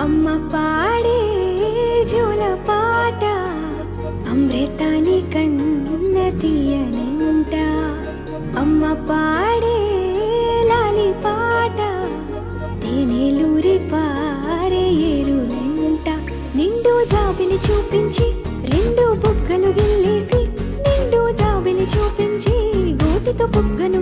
అమ్మ పాడే జోల పాట అమృతాని కన్న తీయనంట. అమ్మ పాడే లాలి పాట తేనెలూరి పారే ఏరులంట. నిండు జాబిలి చూపించి రెండు బుగ్గలు గిల్లేసి, నిండు జాబిలి చూపించి గోటితో బుగ్గను